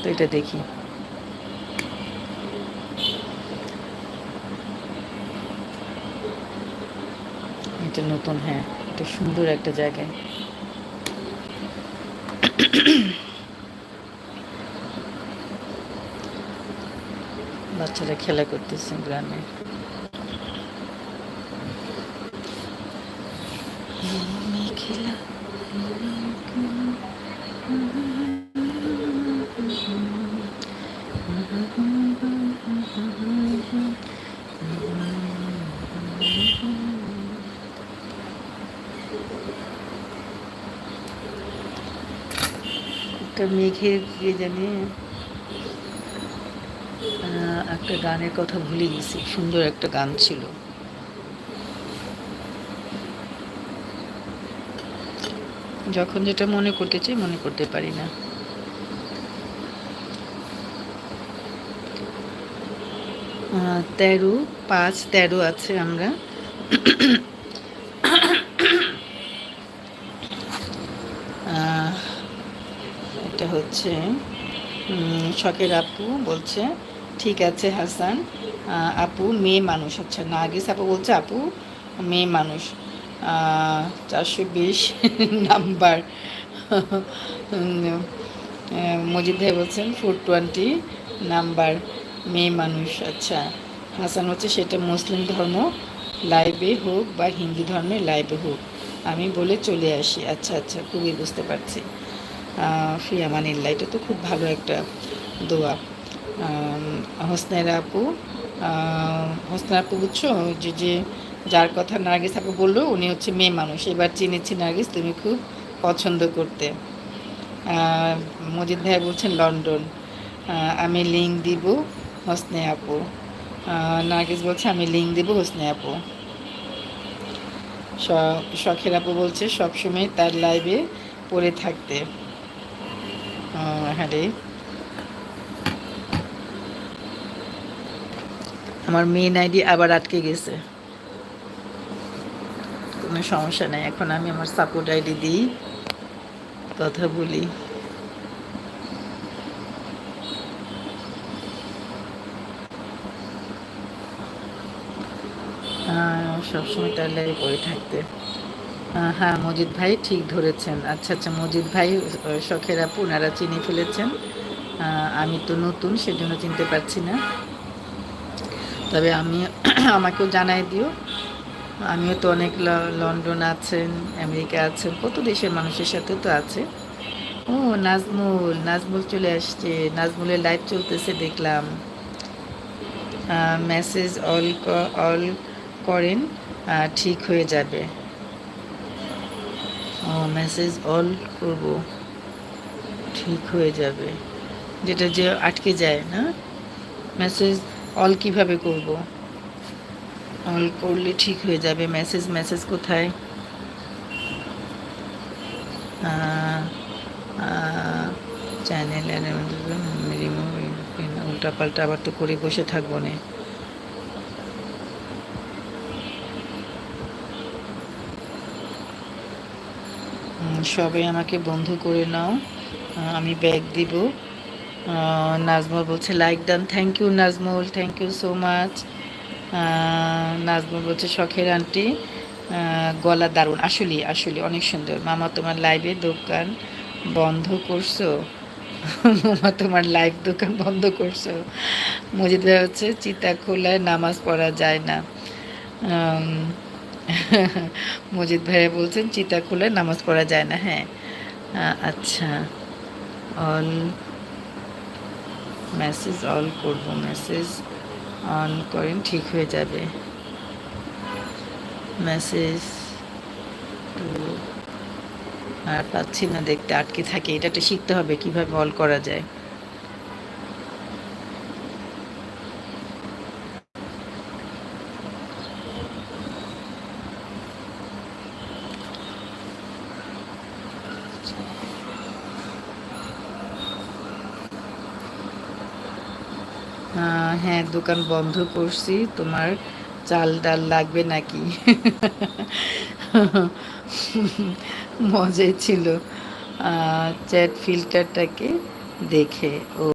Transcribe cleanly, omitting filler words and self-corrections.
তো এটা দেখি। এটা নতুন, হ্যাঁ, এটা সুন্দর একটা জায়গায়। বাচ্চারা খেলা করতেছে গ্রামে। খেলা একটা মেঘের জানি একটা গানের কথা ভুলে গেছি, সুন্দর একটা গান ছিল। যখন যেটা মনে করতে চাই মনে করতে পারি না। 13/5/13 আছে আমরা। এটা হচ্ছে শখের আপু বলছে, ঠিক আছে হাসান আপু মেয়ে মানুষ। আচ্ছা, নার্গিস আপু বলছে আপু মেয়ে মানুষ। 420 নাম্বার। মজিদ ভাই বলছেন 420 নাম্বার, মেয়ে মানুষ। আচ্ছা, হাসান হচ্ছে সেটা মুসলিম ধর্ম লাইভে হোক বা হিন্দু ধর্মের লাইভে হোক, আমি বলে চলে আসি। আচ্ছা আচ্ছা, খুবই বুঝতে পারছি। ফি আমানিল্লাহ, এটা তো খুব ভালো একটা দোয়া। হোসনাইরা আপু, হোসনা আপু বুঝছো, যে যে যার কথা নার্গিস আপু বললো উনি হচ্ছে মেয়ে মানুষ। এবার চিনেছি নার্গিস, তুমি খুব পছন্দ করতে। মজিদ ভাই বলছেন লন্ডন। আমি লিঙ্ক দিব হোসনে আপু। নার্গিস বলছে আমি লিঙ্ক দিব হোসনে আপু। শখের আপু বলছে সবসময় তার লাইভে পড়ে থাকতে। হ্যাঁ রে, আমার মেন আইডি আবার আটকে গেছে। কোনো সমস্যা নেই, এখন আমি আমার সাপোর্ট আইডি দিই, কথা বলি। সবসময় তার লাইভে পড়ে থাকতে। হ্যাঁ মজিদ ভাই ঠিক ধরেছেন। আচ্ছা আচ্ছা, মজিদ ভাই শখের আপু ওনারা চিনে ফেলেছেন। আমি তো নতুন, সেজন্য চিনতে পারছি না। তবে আমি আমাকেও জানাই দিও। আমিও তো অনেক লন্ডন আছেন, আমেরিকা আছেন, কত দেশের মানুষের সাথে তো আছে। ও নাজমুল, নাজমুল চলে আসছে, নাজমুলের লাইভ চলতেছে দেখলাম। মেসেজ অল করেন, ঠিক হয়ে যাবে। ও মেসেজ অল করব, ঠিক হয়ে যাবে, যেটা যে আটকে যায় না। মেসেজ অল কিভাবে করব? অল করলে ঠিক হয়ে যাবে। মেসেজ মেসেজ কোথায়? চ্যানেল রিমুভ, উল্টাপাল্টা আবার তো করে বসে থাকবো না। সবাই আমাকে বন্ধু করে নাও, আমি ব্যাগ দিব। নাজমুল বলছে like done, thank you Nazmul, thank you so much. Nazmul বলছে শখের আন্টি গলা দারুণ, আসলে আসলে অনেক সুন্দর। মামা তোমার লাইভে দোকান বন্ধ করছো? মামা তোমার লাইভ দোকান বন্ধ করছো? মজিদ ভাই হচ্ছে চিতাখোলায় নামাজ পড়া যায় না। মজিদ ভাইয়া বলছেন চিতাখোলায় নামাজ পড়া যায় না। হ্যাঁ, আচ্ছা, অল মেসেজ অল করব, মেসেজ অন করেন ঠিক হয়ে যাবে। মেসেজ তো আর পাচ্ছি না দেখতে, আটকে থাকে। এটা একটা শিখতে হবে কিভাবে অল করা যায়। হ্যাঁ, দোকান বন্ধ করছি, তোমার চাল ডাল লাগবে নাকি? মজাই ছিল চ্যাট ফিল্টারটাকে দেখে। ও